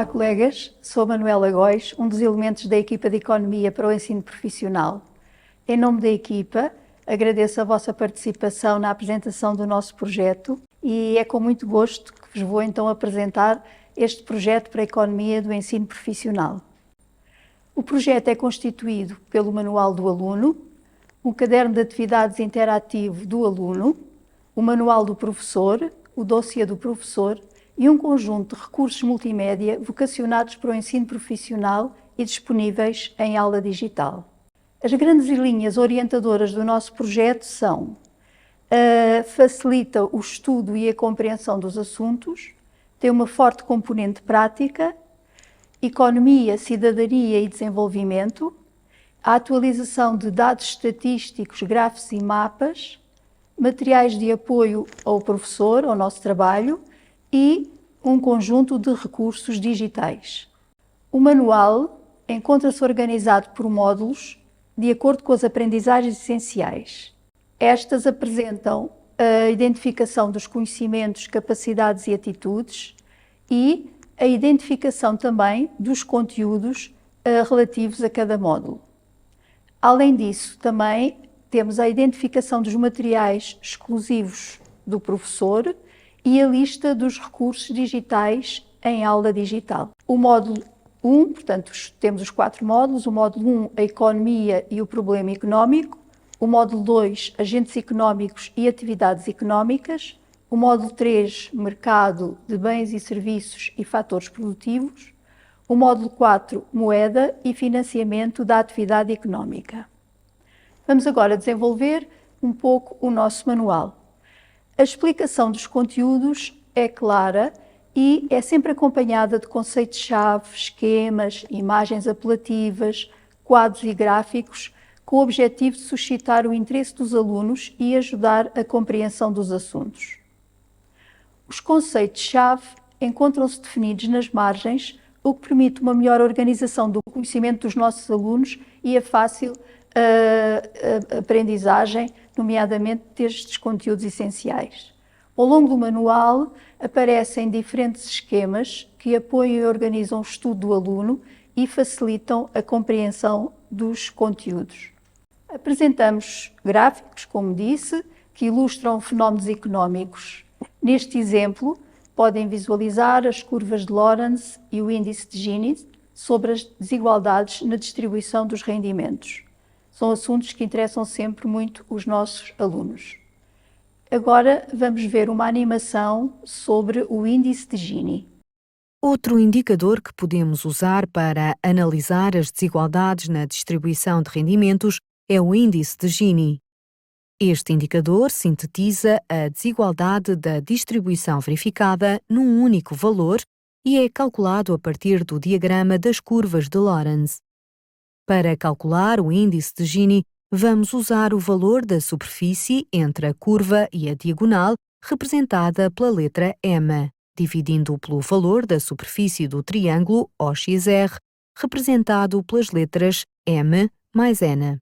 Olá, colegas. Sou Manuela Góis, um dos elementos da equipa de Economia para o Ensino Profissional. Em nome da equipa, agradeço a vossa participação na apresentação do nosso projeto e é com muito gosto que vos vou então apresentar este projeto para a Economia do Ensino Profissional. O projeto é constituído pelo Manual do Aluno, um caderno de atividades interativo do aluno, o Manual do Professor, o dossiê do professor e um conjunto de recursos multimédia vocacionados para o ensino profissional e disponíveis em aula digital. As grandes linhas orientadoras do nosso projeto são: facilita o estudo e a compreensão dos assuntos, tem uma forte componente prática, economia, cidadania e desenvolvimento, a atualização de dados estatísticos, gráficos e mapas, materiais de apoio ao professor, ao nosso trabalho, e um conjunto de recursos digitais. O manual encontra-se organizado por módulos de acordo com as aprendizagens essenciais. Estas apresentam a identificação dos conhecimentos, capacidades e atitudes e a identificação também dos conteúdos relativos a cada módulo. Além disso, também temos a identificação dos materiais exclusivos do professor e a lista dos recursos digitais em aula digital. O módulo 1, portanto, temos os 4 módulos. O módulo 1, a economia e o problema económico. O módulo 2, agentes económicos e atividades económicas. O módulo 3, mercado de bens e serviços e fatores produtivos. O módulo 4, moeda e financiamento da atividade económica. Vamos agora desenvolver um pouco o nosso manual. A explicação dos conteúdos é clara e é sempre acompanhada de conceitos-chave, esquemas, imagens apelativas, quadros e gráficos, com o objetivo de suscitar o interesse dos alunos e ajudar a compreensão dos assuntos. Os conceitos-chave encontram-se definidos nas margens, o que permite uma melhor organização do conhecimento dos nossos alunos e a fácil aprendizagem, nomeadamente destes conteúdos essenciais. Ao longo do manual aparecem diferentes esquemas que apoiam e organizam o estudo do aluno e facilitam a compreensão dos conteúdos. Apresentamos gráficos, como disse, que ilustram fenómenos económicos. Neste exemplo, podem visualizar as curvas de Lorenz e o índice de Gini sobre as desigualdades na distribuição dos rendimentos. São assuntos que interessam sempre muito os nossos alunos. Agora vamos ver uma animação sobre o índice de Gini. Outro indicador que podemos usar para analisar as desigualdades na distribuição de rendimentos é o índice de Gini. Este indicador sintetiza a desigualdade da distribuição verificada num único valor e é calculado a partir do diagrama das curvas de Lorenz. Para calcular o índice de Gini, vamos usar o valor da superfície entre a curva e a diagonal, representada pela letra M, dividindo pelo valor da superfície do triângulo OXR, representado pelas letras M mais N.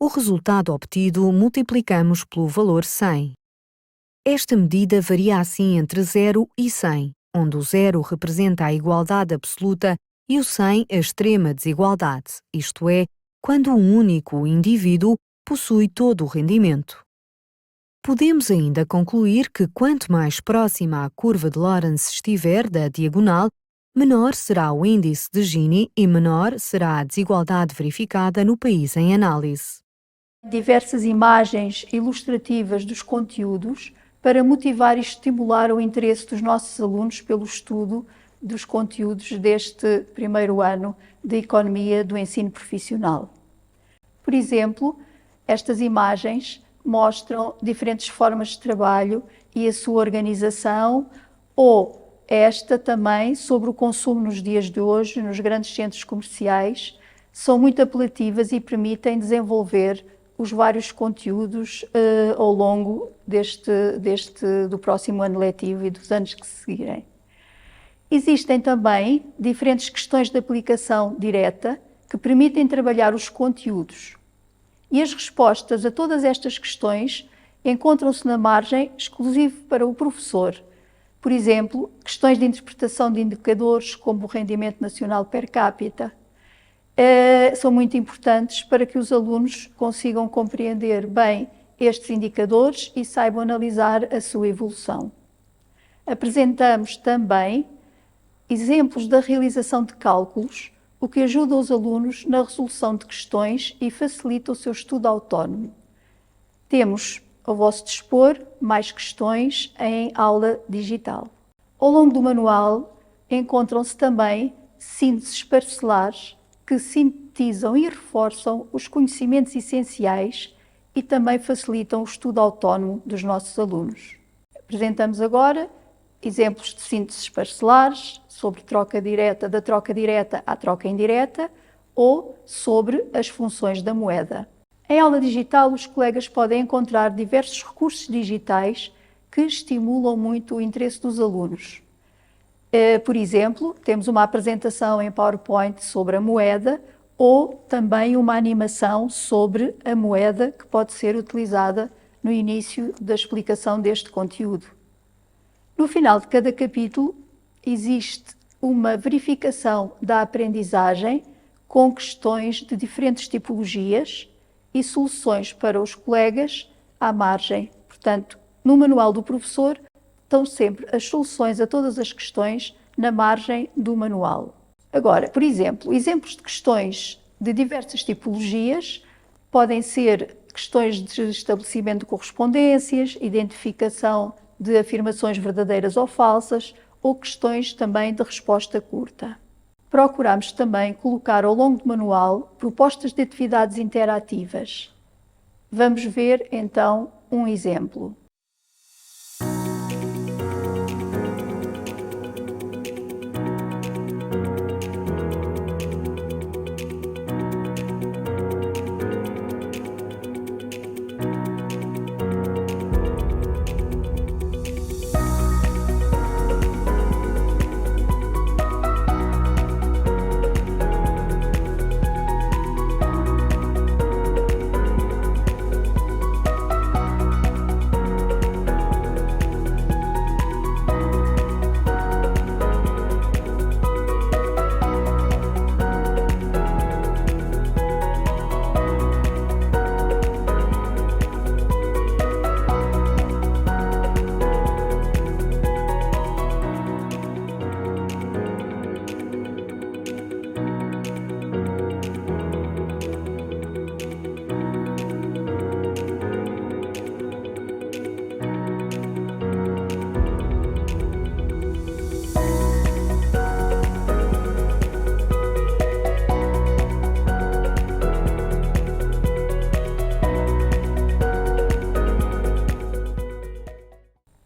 O resultado obtido multiplicamos pelo valor 100. Esta medida varia assim entre 0 e 100, onde o 0 representa a igualdade absoluta e o 100 a extrema desigualdade, isto é, quando um único indivíduo possui todo o rendimento. Podemos ainda concluir que quanto mais próxima a curva de Lorenz estiver da diagonal, menor será o índice de Gini e menor será a desigualdade verificada no país em análise. Diversas imagens ilustrativas dos conteúdos para motivar e estimular o interesse dos nossos alunos pelo estudo dos conteúdos deste primeiro ano de Economia do Ensino Profissional. Por exemplo, estas imagens mostram diferentes formas de trabalho e a sua organização, ou esta também sobre o consumo nos dias de hoje, nos grandes centros comerciais, são muito apelativas e permitem desenvolver os vários conteúdos ao longo do próximo ano letivo e dos anos que seguirem. Existem também diferentes questões de aplicação direta que permitem trabalhar os conteúdos. E as respostas a todas estas questões encontram-se na margem exclusiva para o professor, Por exemplo, questões de interpretação de indicadores como o rendimento nacional per capita são muito importantes para que os alunos consigam compreender bem estes indicadores e saibam analisar a sua evolução. Apresentamos também exemplos da realização de cálculos, o que ajuda os alunos na resolução de questões e facilita o seu estudo autónomo. Temos ao vosso dispor mais questões em aula digital. Ao longo do manual encontram-se também sínteses parcelares que sintetizam e reforçam os conhecimentos essenciais e também facilitam o estudo autónomo dos nossos alunos. Apresentamos agora exemplos de sínteses parcelares sobre da troca direta à troca indireta ou sobre as funções da moeda. Em aula digital, os colegas podem encontrar diversos recursos digitais que estimulam muito o interesse dos alunos. Por exemplo, temos uma apresentação em PowerPoint sobre a moeda ou também uma animação sobre a moeda que pode ser utilizada no início da explicação deste conteúdo. No final de cada capítulo, existe uma verificação da aprendizagem com questões de diferentes tipologias e soluções para os colegas à margem. Portanto, no manual do professor estão sempre as soluções a todas as questões na margem do manual. Agora, por exemplo, exemplos de questões de diversas tipologias podem ser questões de estabelecimento de correspondências, identificação de afirmações verdadeiras ou falsas, ou questões também de resposta curta. Procuramos também colocar ao longo do manual propostas de atividades interativas. Vamos ver então um exemplo.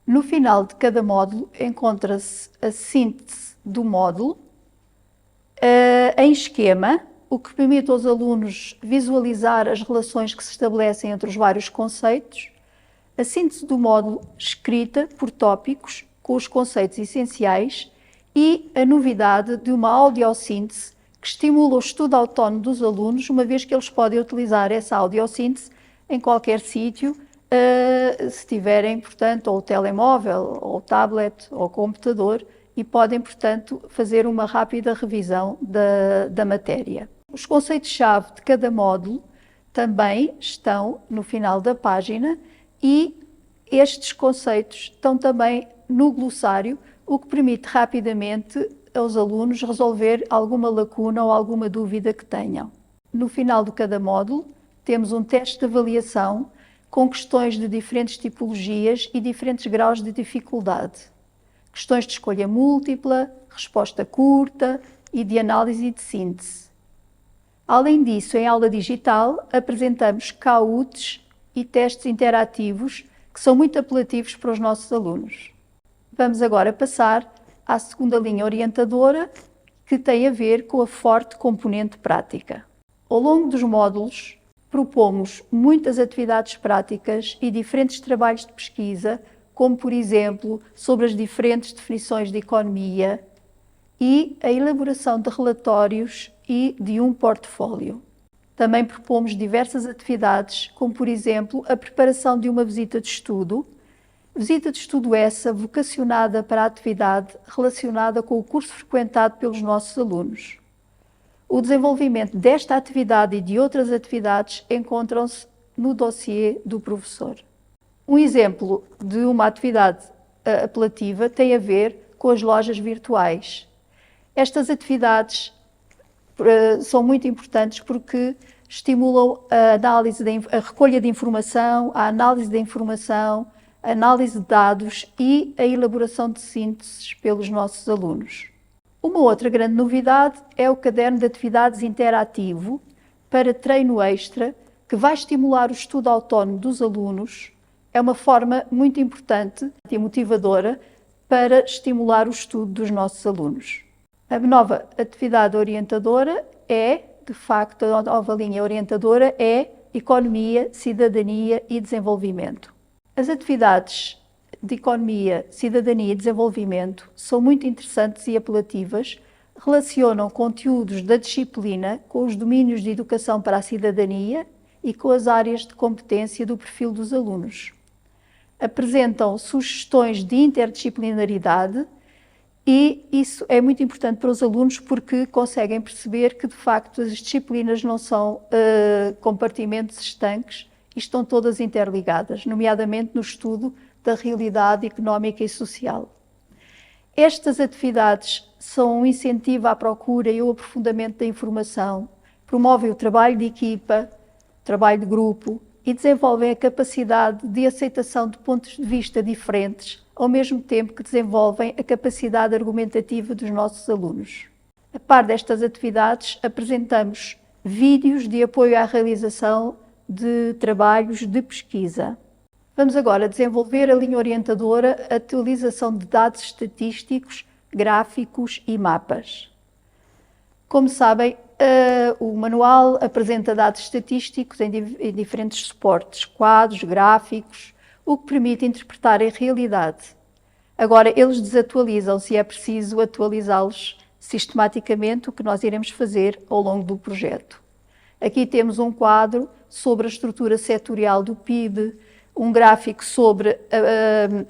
No final de cada módulo encontra-se a síntese do módulo em esquema, o que permite aos alunos visualizar as relações que se estabelecem entre os vários conceitos, a síntese do módulo escrita por tópicos com os conceitos essenciais e a novidade de uma audiossíntese que estimula o estudo autónomo dos alunos, uma vez que eles podem utilizar essa audiossíntese em qualquer sítio, se tiverem, portanto, ou o telemóvel, ou o tablet, ou o computador, e podem, portanto, fazer uma rápida revisão da matéria. Os conceitos-chave de cada módulo também estão no final da página e estes conceitos estão também no glossário, o que permite rapidamente aos alunos resolver alguma lacuna ou alguma dúvida que tenham. No final de cada módulo, temos um teste de avaliação com questões de diferentes tipologias e diferentes graus de dificuldade. Questões de escolha múltipla, resposta curta e de análise e de síntese. Além disso, em aula digital, apresentamos CAUTs e testes interativos que são muito apelativos para os nossos alunos. Vamos agora passar à segunda linha orientadora, que tem a ver com a forte componente prática. Ao longo dos módulos, propomos muitas atividades práticas e diferentes trabalhos de pesquisa, como, por exemplo, sobre as diferentes definições de economia e a elaboração de relatórios e de um portfólio. Também propomos diversas atividades, como, por exemplo, a preparação de uma visita de estudo, Visita de estudo essa vocacionada para a atividade relacionada com o curso frequentado pelos nossos alunos. O desenvolvimento desta atividade e de outras atividades encontram-se no dossiê do professor. Um exemplo de uma atividade apelativa tem a ver com as lojas virtuais. Estas atividades são muito importantes porque estimulam a recolha de informação, a análise da informação, a análise de dados e a elaboração de sínteses pelos nossos alunos. Uma outra grande novidade é o caderno de atividades interativo para treino extra, que vai estimular o estudo autónomo dos alunos. É uma forma muito importante e motivadora para estimular o estudo dos nossos alunos. A nova atividade orientadora de facto, a nova linha orientadora é Economia, Cidadania e Desenvolvimento. As atividades de Economia, Cidadania e Desenvolvimento são muito interessantes e apelativas, relacionam conteúdos da disciplina com os domínios de educação para a cidadania e com as áreas de competência do perfil dos alunos. Apresentam sugestões de interdisciplinaridade e isso é muito importante para os alunos porque conseguem perceber que, de facto, as disciplinas não são compartimentos estanques e estão todas interligadas, nomeadamente no estudo da realidade económica e social. Estas atividades são um incentivo à procura e ao aprofundamento da informação, promovem o trabalho de equipa, trabalho de grupo e desenvolvem a capacidade de aceitação de pontos de vista diferentes, ao mesmo tempo que desenvolvem a capacidade argumentativa dos nossos alunos. A par destas atividades, apresentamos vídeos de apoio à realização de trabalhos de pesquisa. Vamos agora desenvolver a linha orientadora Atualização de dados estatísticos, gráficos e mapas. Como sabem, o manual apresenta dados estatísticos em diferentes suportes, quadros, gráficos, o que permite interpretar a realidade. Agora, eles desatualizam-se e é preciso atualizá-los sistematicamente, o que nós iremos fazer ao longo do projeto. Aqui temos um quadro sobre a estrutura setorial do PIB, um gráfico sobre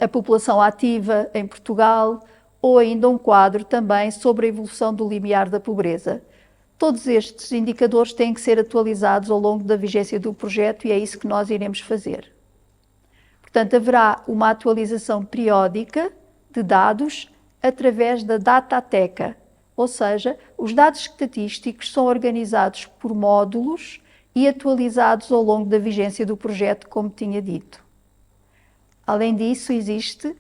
a população ativa em Portugal, ou ainda um quadro também sobre a evolução do limiar da pobreza. Todos estes indicadores têm que ser atualizados ao longo da vigência do projeto e é isso que nós iremos fazer. Portanto, haverá uma atualização periódica de dados através da Datateca, ou seja, os dados estatísticos são organizados por módulos e atualizados ao longo da vigência do projeto, como tinha dito. Além disso, existe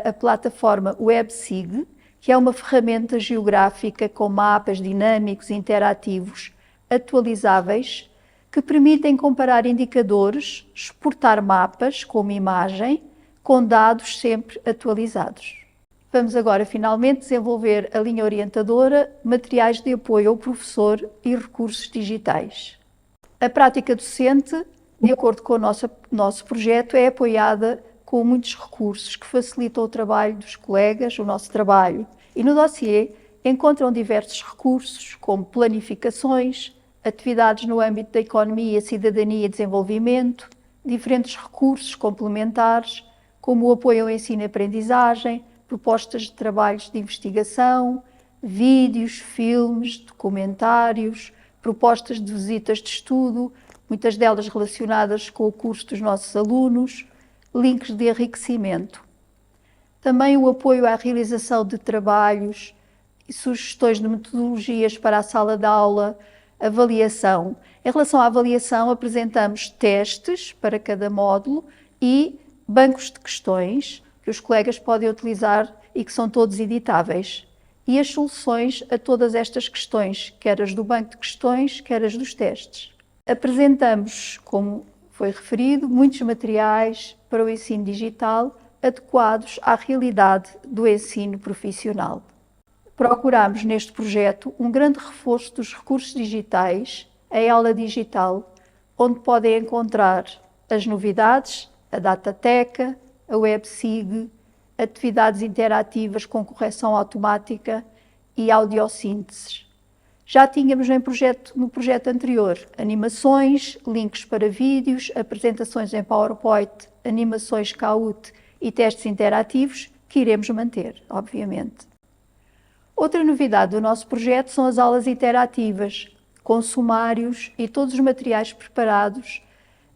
a plataforma WebSig, que é uma ferramenta geográfica com mapas dinâmicos e interativos atualizáveis que permitem comparar indicadores, exportar mapas como imagem, com dados sempre atualizados. Vamos agora finalmente desenvolver a linha orientadora Materiais de apoio ao professor e recursos digitais. A prática docente, de acordo com o nosso projeto, é apoiada com muitos recursos que facilitam o trabalho dos colegas, o nosso trabalho. E no dossiê encontram diversos recursos, como planificações, atividades no âmbito da economia, cidadania e desenvolvimento, diferentes recursos complementares, como o apoio ao ensino e aprendizagem, propostas de trabalhos de investigação, vídeos, filmes, documentários, propostas de visitas de estudo, muitas delas relacionadas com o curso dos nossos alunos, links de enriquecimento. Também o apoio à realização de trabalhos e sugestões de metodologias para a sala de aula, avaliação. Em relação à avaliação, apresentamos testes para cada módulo e bancos de questões que os colegas podem utilizar e que são todos editáveis. E as soluções a todas estas questões, quer as do banco de questões, quer as dos testes. Apresentamos, como foi referido, muitos materiais para o ensino digital adequados à realidade do ensino profissional. Procuramos neste projeto um grande reforço dos recursos digitais, a aula digital, onde podem encontrar as novidades, a Datateca, a WebSig, atividades interativas com correção automática e audiosínteses. Já tínhamos no projeto anterior animações, links para vídeos, apresentações em PowerPoint, animações Kahoot e testes interativos, que iremos manter, obviamente. Outra novidade do nosso projeto são as aulas interativas, com sumários e todos os materiais preparados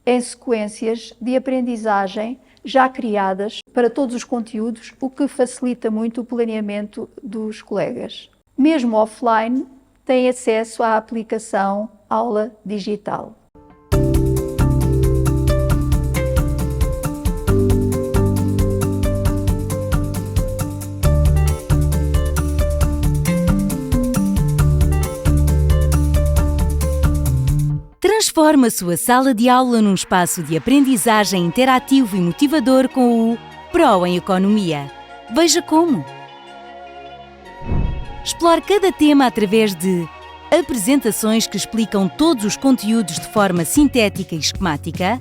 em sequências de aprendizagem já criadas para todos os conteúdos, o que facilita muito o planeamento dos colegas. Mesmo offline, têm acesso à aplicação Aula Digital. Transforma a sua sala de aula num espaço de aprendizagem interativo e motivador com o Pro em Economia. Veja como! Explore cada tema através de apresentações que explicam todos os conteúdos de forma sintética e esquemática,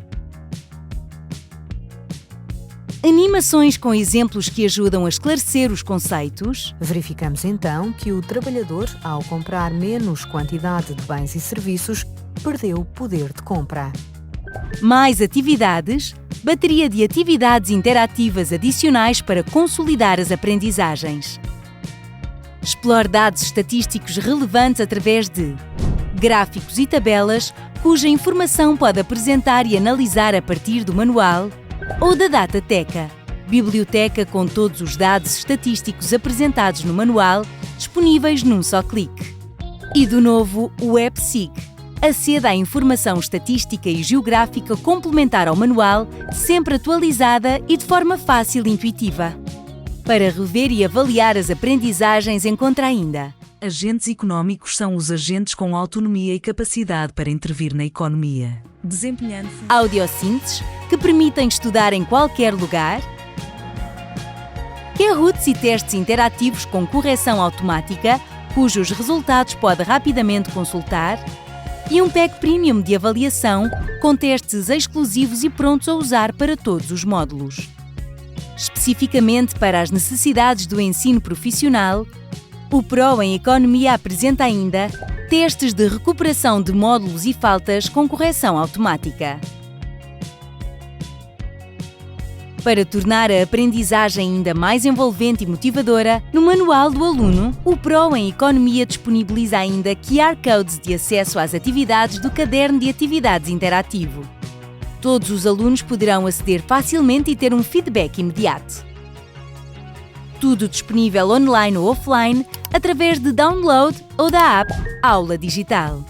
animações com exemplos que ajudam a esclarecer os conceitos. Verificamos então que o trabalhador, ao comprar menos quantidade de bens e serviços, perdeu o poder de compra. Mais atividades, bateria de atividades interativas adicionais para consolidar as aprendizagens. Explore dados estatísticos relevantes através de gráficos e tabelas, cuja informação pode apresentar e analisar a partir do manual, ou da Datateca, biblioteca com todos os dados estatísticos apresentados no manual, disponíveis num só clique. E do novo WebSig. Aceda à informação estatística e geográfica complementar ao manual, sempre atualizada e de forma fácil e intuitiva. Para rever e avaliar as aprendizagens, encontra ainda: agentes económicos são os agentes com autonomia e capacidade para intervir na economia, desempenhando audiosínteses, que permitem estudar em qualquer lugar, Kahoots e testes interativos com correção automática, cujos resultados pode rapidamente consultar, e um pack premium de avaliação com testes exclusivos e prontos a usar para todos os módulos. Especificamente para as necessidades do ensino profissional, o Pro em Economia apresenta ainda testes de recuperação de módulos e faltas com correção automática. Para tornar a aprendizagem ainda mais envolvente e motivadora, no Manual do Aluno, o Pro em Economia disponibiliza ainda QR Codes de acesso às atividades do Caderno de Atividades Interativo. Todos os alunos poderão aceder facilmente e ter um feedback imediato. Tudo disponível online ou offline, através de download ou da app Aula Digital.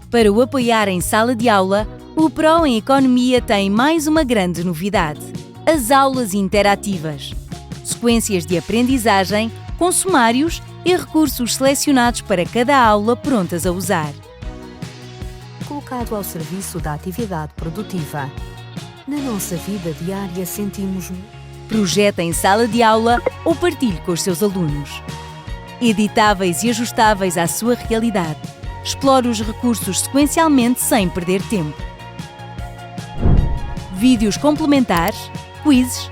Para o apoiar em sala de aula, o Pro em Economia tem mais uma grande novidade: as aulas interativas. Sequências de aprendizagem, com sumários e recursos selecionados para cada aula prontas a usar. Colocado ao serviço da atividade produtiva. Na nossa vida diária sentimos Projeta em sala de aula ou partilhe com os seus alunos. Editáveis e ajustáveis à sua realidade. Explore os recursos sequencialmente sem perder tempo. Vídeos complementares, quizzes,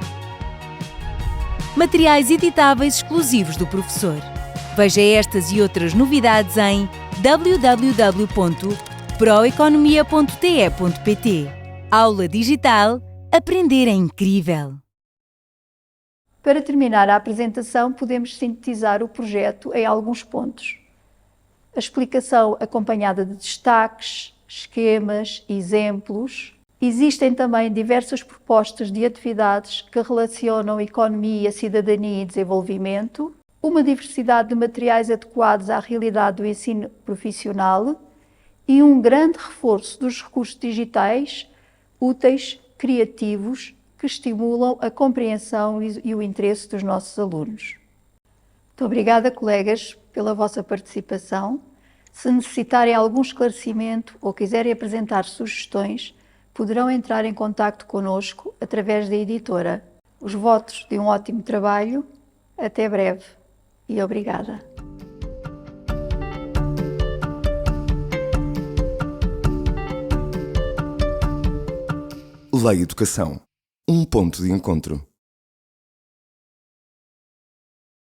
materiais editáveis exclusivos do professor. Veja estas e outras novidades em www.proeconomia.te.pt. Aula Digital. Aprender é incrível! Para terminar a apresentação, podemos sintetizar o projeto em alguns pontos. A explicação acompanhada de destaques, esquemas, exemplos. Existem também diversas propostas de atividades que relacionam economia, cidadania e desenvolvimento, uma diversidade de materiais adequados à realidade do ensino profissional e um grande reforço dos recursos digitais, úteis, criativos, que estimulam a compreensão e o interesse dos nossos alunos. Muito obrigada, colegas, pela vossa participação. Se necessitarem algum esclarecimento ou quiserem apresentar sugestões, poderão entrar em contacto connosco através da editora. Os votos de um ótimo trabalho. Até breve e obrigada. Lei Educação. Um ponto de encontro.